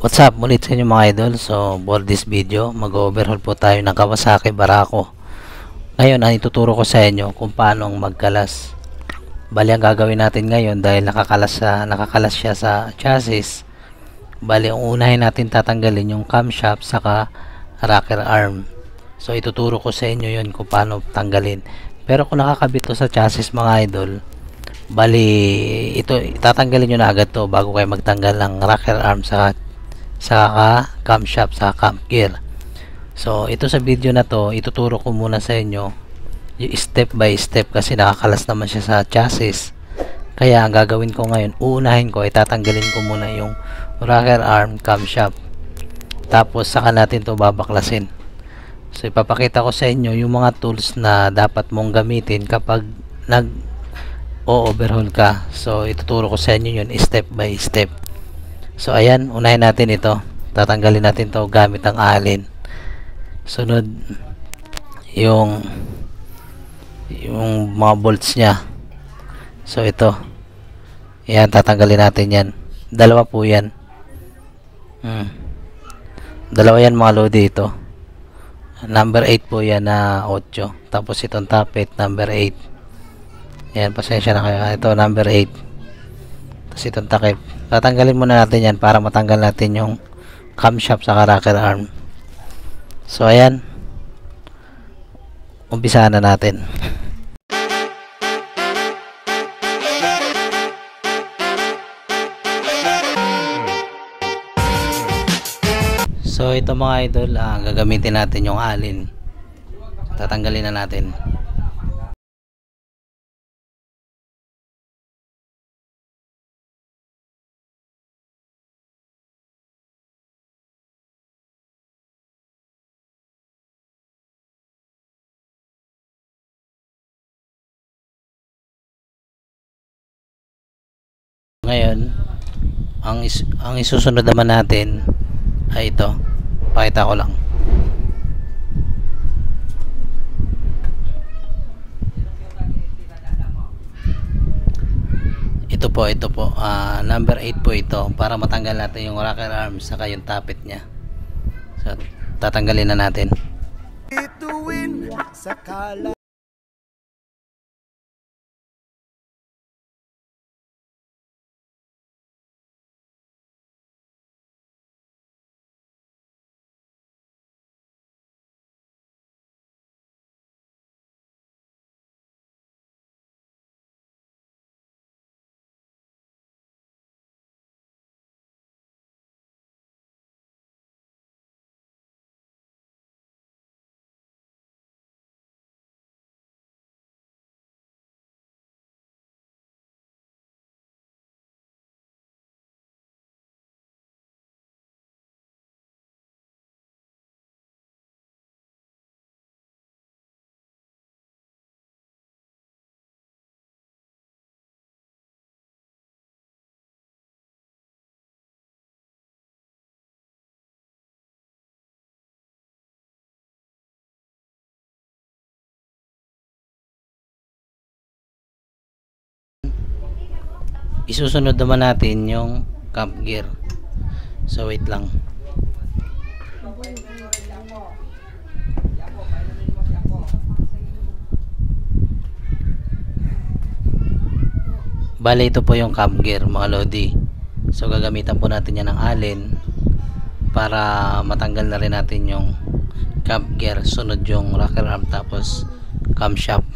What's up ulit sa inyo mga idol. So for this video, mag-overhaul po tayo ng Kawasaki Barako. Ngayon ang ituturo ko sa inyo kung paano magkalas. Bali ang gagawin natin ngayon, dahil nakakalas siya sa chassis, bali ang unahin natin tatanggalin yung camshaft saka rocker arm. So ituturo ko sa inyo yun kung paano tanggalin. Pero kung nakakabit to sa chassis mga idol, bali ito tatanggalin nyo na agad to bago kayo magtanggal ng rocker arm sa camshaft sa cam gear. So ito sa video na to, ituturo ko muna sa inyo yung step by step kasi nakakalas naman siya sa chassis. Kaya ang gagawin ko ngayon, uunahin ko ay tatanggalin ko muna yung rocker arm, camshaft, tapos saka natin to babaklasin. So ipapakita ko sa inyo yung mga tools na dapat mong gamitin kapag nag-o-overhaul ka. So ituturo ko sa inyo yun step by step. So ayan, unahin natin ito. Tatanggalin natin to gamit ang alin. Sunod yung mga bolts nya. So ito. Ayan, tatanggalin natin yan. Dalawa po yan. Dalawa yan mga lodi ito. Number 8 po yan na 8. Tapos itong top 8, number 8. Ayan, pasensya na kayo. Ito number 8. Tapos itong takip. Tatanggalin muna natin yan para matanggal natin yung camshaft sa rocker arm. So ayan, umpisahan na natin. So ito mga idol, gagamitin natin yung alin. Tatanggalin na natin. Ngayon, ang isusunod naman natin ay ito. Pakita ko lang. Ito po, number 8 po ito, para matanggal natin yung rocker arm saka yung tappet nya. So tatanggalin na natin. Isusunod naman natin yung cam gear. So wait lang. Bale ito po yung cam gear mga lodi. So gagamitan po natin yan ng alin para matanggal na rin natin yung cam gear. Sunod yung rocker arm tapos camshaft.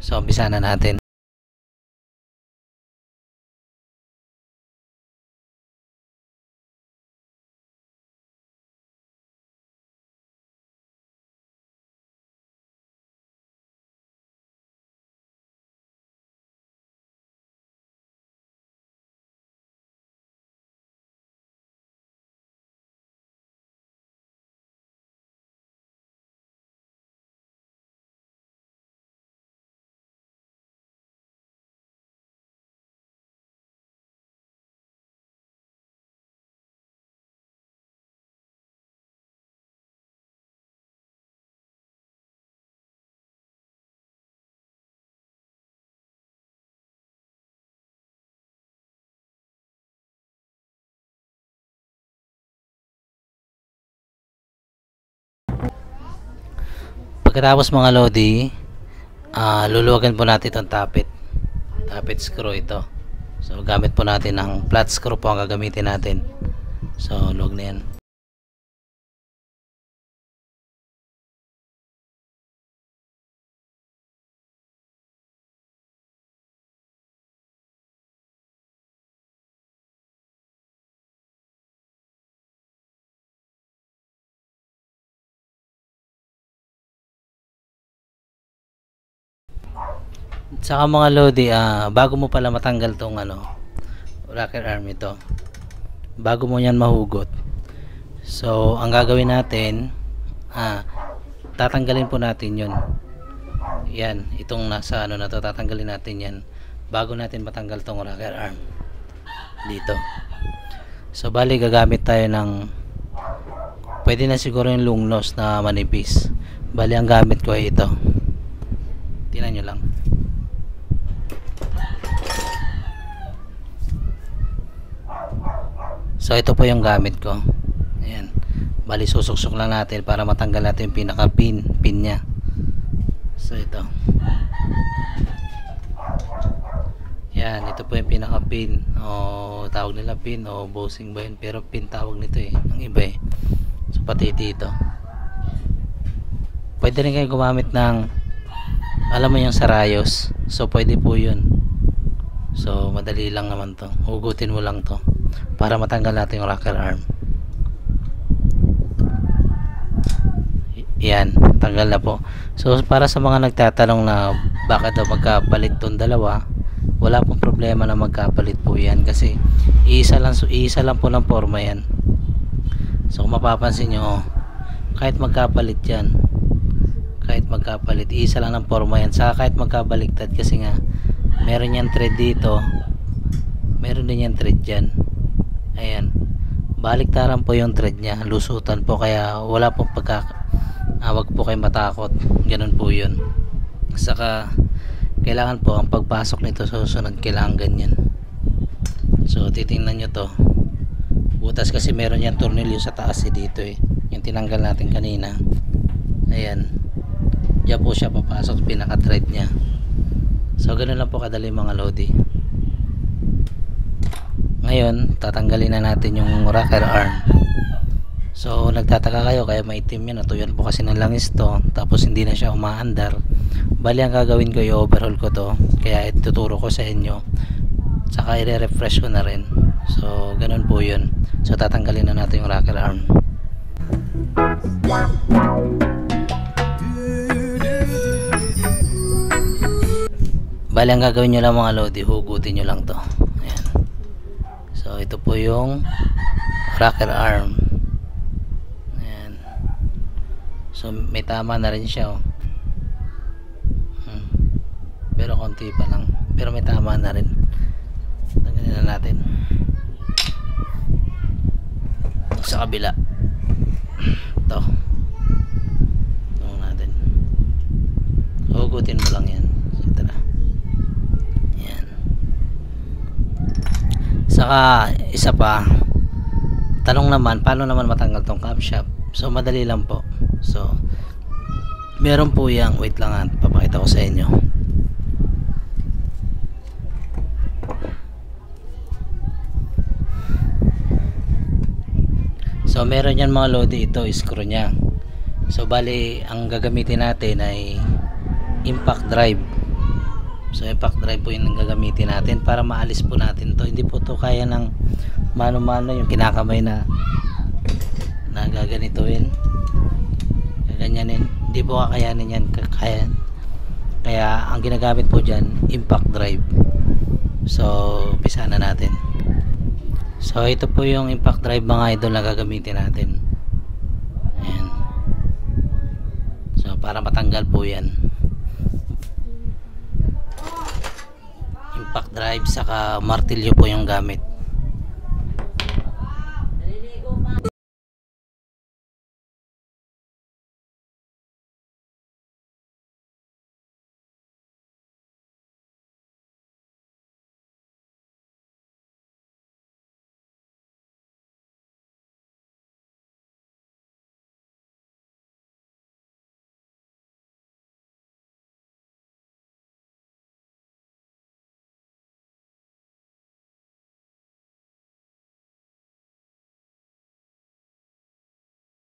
So umpisa na natin. Pagkatapos mga lodi, luluwagan po natin itong tappet screw ito. So gamit po natin ng flat screw po ang gagamitin natin. So luwag na yan. Saka mga lodi, bago mo pala matanggal tong rocker arm ito, bago mo yan mahugot, so ang gagawin natin, tatanggalin po natin yun. Yan, itong nasa na to, tatanggalin natin yan bago natin matanggal tong rocker arm dito. So bali gagamit tayo ng, pwede na siguro yung long nose na manipis. Bali ang gamit ko ay ito, tingnan nyo lang. So ito po yung gamit ko. Ayan. Bali susuksok lang natin para matanggal natin yung pinaka pin niya. So ito. Yan, ito po yung pinaka pin. O tawag nila pin o bossing ba yun? Pero pin tawag nito ang iba So pati dito. Pwede rin kayo gumamit ng, alam mo yung sarayos. So pwede po yun. So madali lang naman to. Hugutin mo lang to para matanggal natin yung rocker arm. Yan, tanggal na po. So para sa mga nagtatanong na bakit daw magkapalit tong dalawa, wala pong problema na magkapalit po yan kasi iisa lang po ng forma yan. So kung mapapansin nyo, kahit magkapalit yan, iisa lang ng forma yan. Saka kahit magkabaliktad, kasi nga meron yan thread dito, meron din yan thread dyan. Ayan, baliktaran po yung thread nya, lusutan po, kaya wala pong wag po kayo matakot, ganun po yun. Saka kailangan po ang pagpasok nito sa susunod, kailangan ganyan. So titingnan nyo to, butas kasi meron yan tornilyo sa taas dito yung tinanggal natin kanina. Ayan, diyan po siya papasok, pinaka thread nya. So ganun lang po kadali mga lodi. Ngayon tatanggalin na natin yung rocker arm. So nagtataka kayo kaya maitim yan, natuyan po kasi ng langis to, tapos hindi na siya umaandar. Bali ang gagawin ko, i-overhaul ko to, kaya ituturo ko sa inyo, saka i-refresh ko na rin. So ganun po yun. So tatanggalin na natin yung rocker arm. Bali ang gagawin nyo lang mga lodi, hugutin nyo lang to. Ayan. So ito po yung rocker arm. Ayan. So may tama na rin siya pero konti pa lang, pero may tama na rin. Tanggalin na natin sa kabila. Ito natin, hugutin mo lang yan. Ito na. Saka isa pa, tanong naman, paano naman matanggal tong camshaft? So madali lang po. So meron po yang, wait lang papakita ko sa inyo. So meron yan mga lodi, ito screw nya. So bali ang gagamitin natin ay impact drive. So impact drive po yung gagamitin natin para maalis po natin to. Hindi po to kaya ng mano-mano, yung kinakamay na gaganituin, gaganyanin, hindi po kakayanin yan. Kaya ang ginagamit po dyan, impact drive. So umpisa na natin. So ito po yung impact drive mga idol na gagamitin natin. Ayan. So para matanggal po yan, impact drive saka martilyo po yung gamit.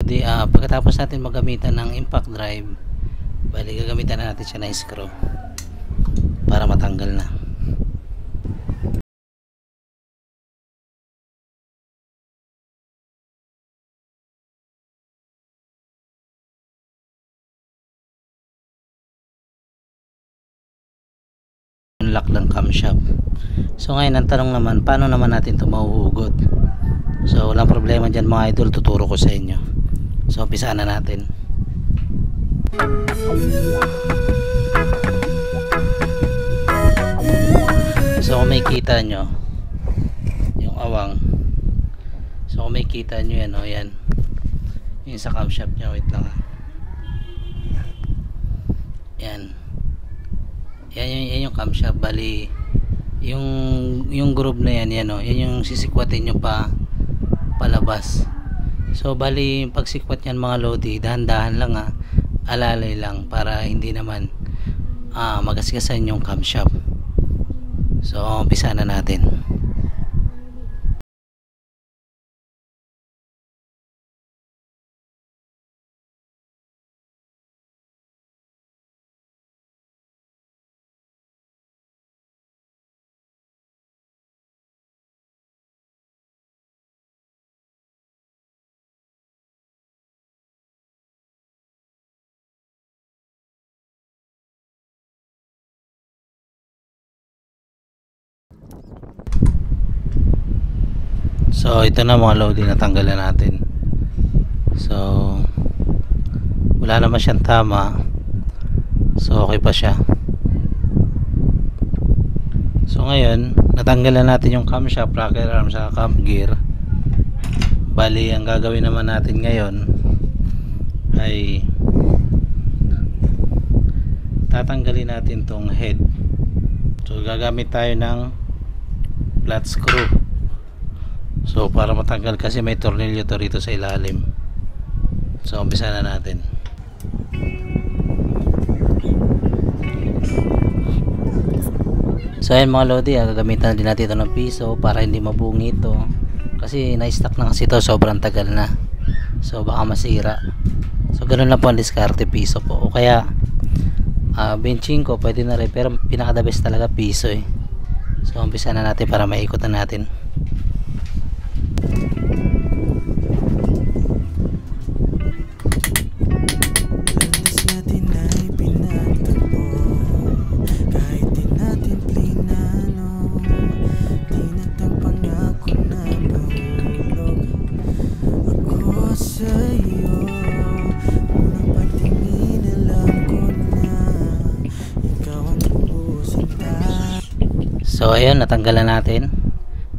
Lodi, pagkatapos natin maggamitan ng impact drive, bali gagamitan na natin siya na screw para matanggal na. Unlock ng camshaft. So ngayon ang tanong naman, paano naman natin ito mahuhugot? So walang problema dyan mga idol, tuturo ko sa inyo. So umpisaan na natin. So kung may kita nyo yung awang, so kung may kita nyo yan, yan yung sa camshaft nya, wait lang yan yung camshaft. Bali yung groove na yan, yan yung sisikwatin nyo palabas. So bali pagsikwat yan mga lodi, dahan-dahan lang alalay lang para hindi naman magasgasan yung camshaft. So umpisa na natin. So ito na mga lodi, natanggalan natin. So wala naman siyang tama, so okay pa siya. So ngayon natanggalan natin yung camshaft, rocker arm sa cam gear. Bali ang gagawin naman natin ngayon ay tatanggalin natin tong head. So gagamit tayo ng flat screw. So para matanggal, kasi may tornilyo to rito sa ilalim. So umpisa na natin. So ayan mga lodi, gagamitan din natin ito ng piso para hindi mabungi ito, kasi na-stuck na kasi ito, sobrang tagal na, so baka masira. So ganun lang po ang diskarte, piso po, o kaya benching ko pwede na rin, pero pinaka the best talaga piso eh. So umpisa na natin para maikot na natin. So ayun, natanggalan natin.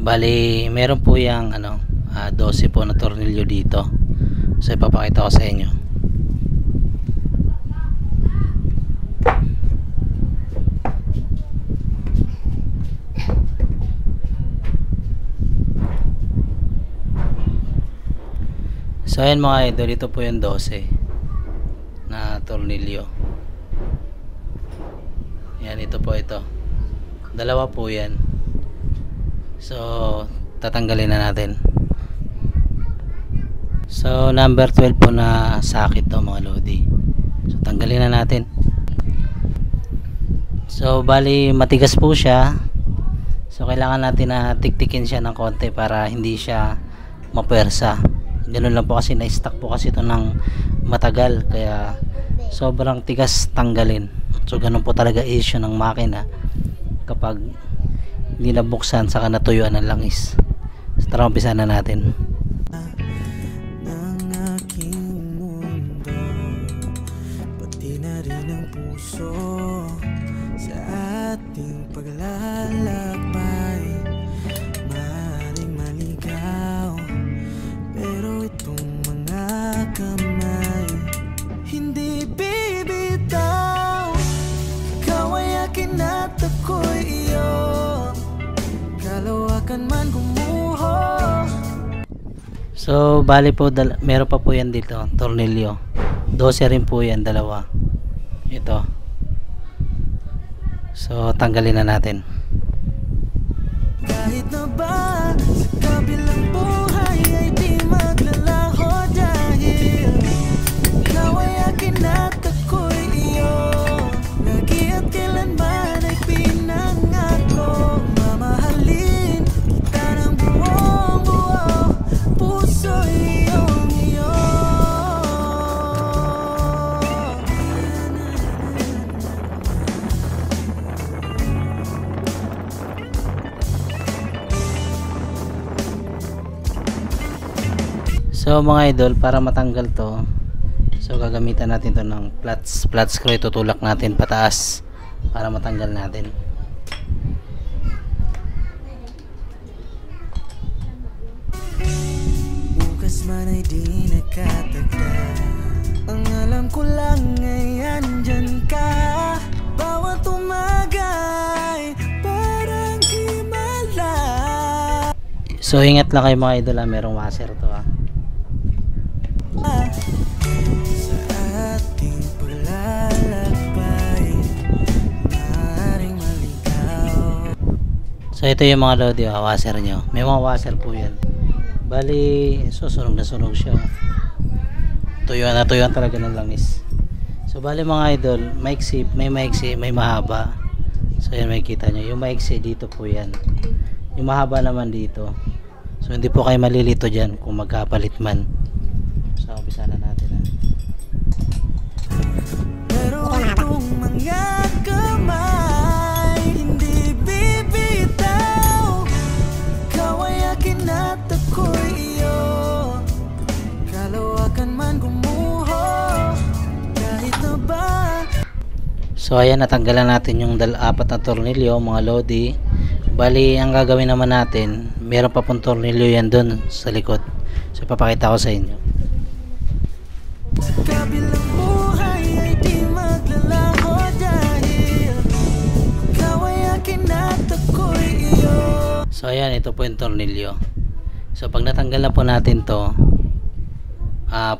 Bali meron po yung 12 po na tornilyo dito. So ipapakita ko sa inyo. So ayun mga idol, ito po yung 12 na tornilyo. Yan, ito po, ito dalawa po yan. So tatanggalin na natin. So number 12 po na sakit to mga lodi. So tanggalin na natin. So bali matigas po siya. So kailangan natin na tiktikin siya ng konti para hindi siya mapersa. Ganun lang po, kasi na-stuck po kasi ito ng matagal, kaya sobrang tigas tanggalin. So ganun po talaga issue ng makina kapag hindi nabuksan saka natuyuan ng langis. So tara, umpisa na natin. Ng aking mundo, pati na rin ang puso, sa ating paglalakbay, maaaring maligaw, pero itong mga kamay hindi bibitaw. Ikaw ay akin at ako'y iyo, kalawakan man gumuho. So bali po meron pa po yan dito, tornilyo 12 rin po yan, dalawa ito. So tanggalin na natin. Kahit na ba sa kabilang buhay ay di maglalaho, dahil So mga idol, para matanggal to, so gagamitan natin to ng flat screw. Itutulak natin pataas para matanggal natin. Bukas man ay di nakatagda, ang alam ko lang ay andyan ka. Bawat umagay parang himala. So ingat lang kayo mga idol, merong washer to Sa ating paglalakbay, maaaring maligaw. So ito yung mga lodi, washer nyo. May mga washer po yan. Bali, susunog na sunog siya. Tuyuan na tuyuan talaga ng langis. So bali mga idol, maiksi, may mahaba. So yan makikita nyo. Yung maiksi dito po yan. Yung mahaba naman dito. So hindi po kayo malilito dyan kung magkapalit man. So umpisa na natin Pero itong mga kamay hindi bibitaw. Ikaw ay akin at ako'y iyo. Kalawakan man gumuho, kahit na ba. So ayan, natanggalan natin yung apat na tornilyo mga lodi. Bali, ang gagawin naman natin, meron pa pong tornilyo yan dun sa likod. So papakita ko sa inyo. Kabilang buhay ay di maglalaho dahil ikaw ay akin at ako'y iyo. So ayan, ito po yung tornilyo. So pag natanggal na po natin to,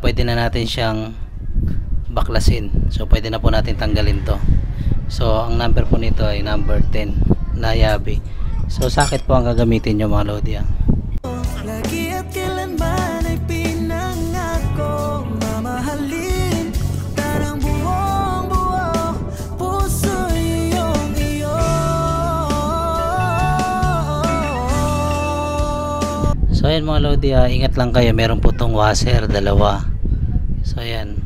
pwede na natin siyang baklasin. So pwede na po natin tanggalin to. So ang number po nito ay number 10 na yabi. So sakit po ang gagamitin nyo mga lodi. Lagi at kailanman ay pinangako mamahalin, tarang buong buo, puso iyong iyo. So ayan mga lodi, ingat lang kayo, meron po tong washer, dalawa. So ayan,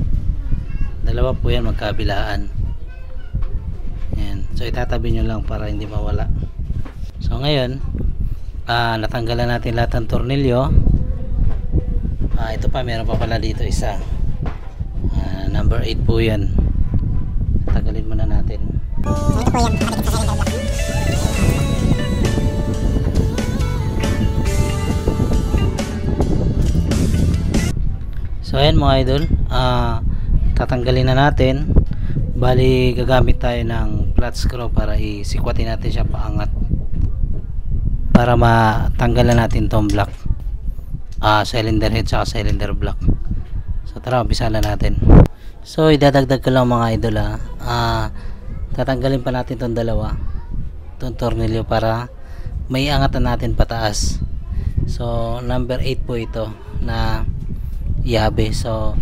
dalawa po yan magkabilaan. Ayan. So itatabi nyo lang para hindi mawala. So ngayon, natanggalan natin lahat ng tornilyo. Ito pa, meron pa pala dito isa. Number 8 po yan. Tanggalin muna natin. So ayan mga idol, tatanggalin na natin. Bali, gagamit tayo ng flat screw para isikwatin natin siya paangat, para matanggalan natin tong block, cylinder head sa cylinder block. So tara, umpisa na natin. So idadagdag ko lang mga idol, tatanggalin pa natin tong dalawa, tong tornilyo, para may angatan natin pataas. So number 8 po ito na yabe. So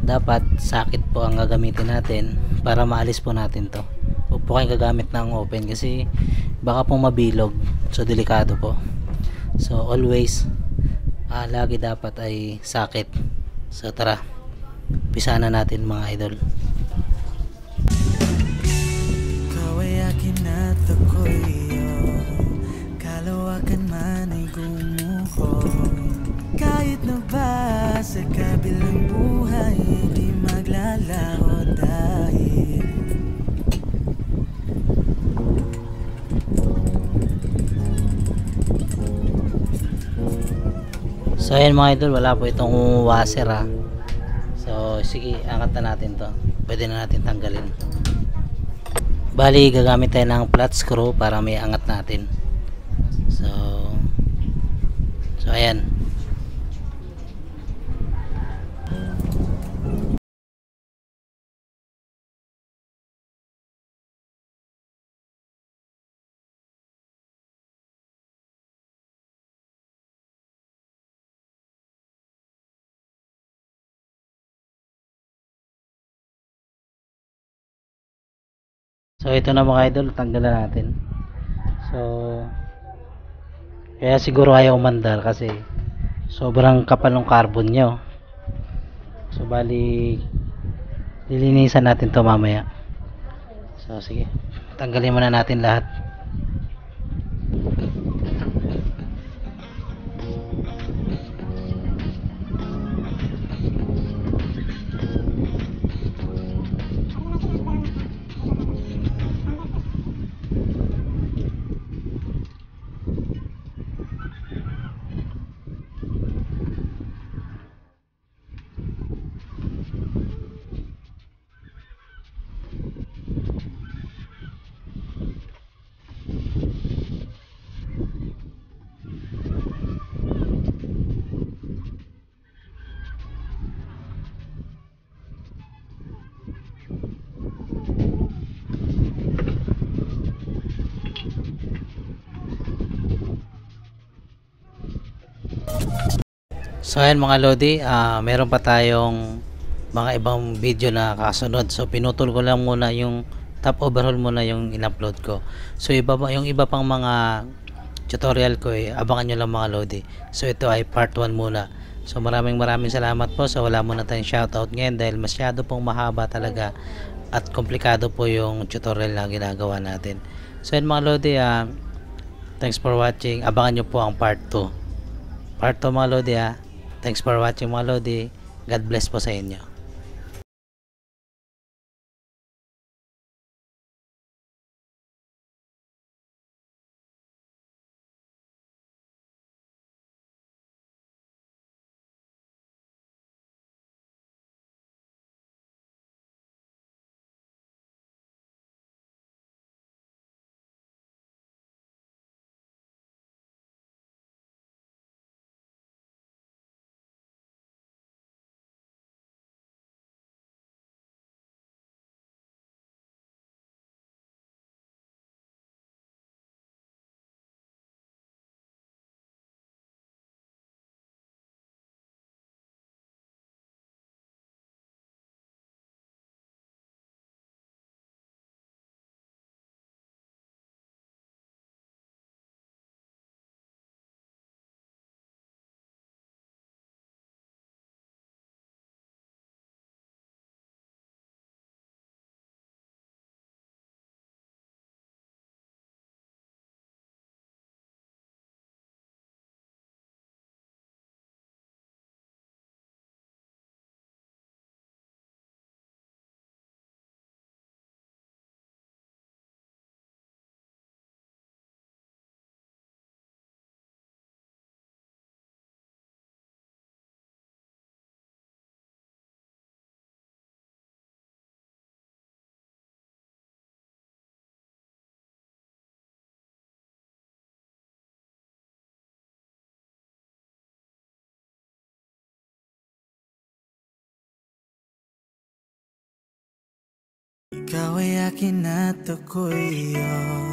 dapat sakit po ang gagamitin natin para maalis po natin to. Huwag po kayong gagamit ng open kasi baka pong mabilog. So delikado po. So always, lagi dapat ay sakit. So tara, umpisa na natin mga idol. Ikaw ay akin at ako'y iyo. Kalawakan man ay gumuho, kahit na ba sa kabilang buhay di maglalaho dahil So ayan mga idol, wala po itong washer So sige, angkat na natin to. Pwede na natin tanggalin. Bali, gagamit tayo ng flat screw para may angat natin. So ayan. So ito na mga idol, tanggalan natin. So kaya siguro ayaw umandar kasi sobrang kapal ng carbon nyo. So bali, lilinisan natin to mamaya. So sige, tanggalin muna natin lahat. So ayan mga Lodi, meron pa tayong mga ibang video na kasunod. So pinutol ko lang muna yung top overhaul muna yung in-upload ko. So yung iba pang mga tutorial ko abangan nyo lang mga Lodi. So ito ay part 1 muna. So maraming salamat po. So wala muna tayong shoutout ngayon dahil masyado pong mahaba talaga at komplikado po yung tutorial na ginagawa natin. So yun mga Lodi, thanks for watching. Abangan nyo po ang part 2. Part 2 mga Lodi. Thanks for watching mga Lodi. God bless po sa inyo. Ikaw ay akin at ako'y iyo.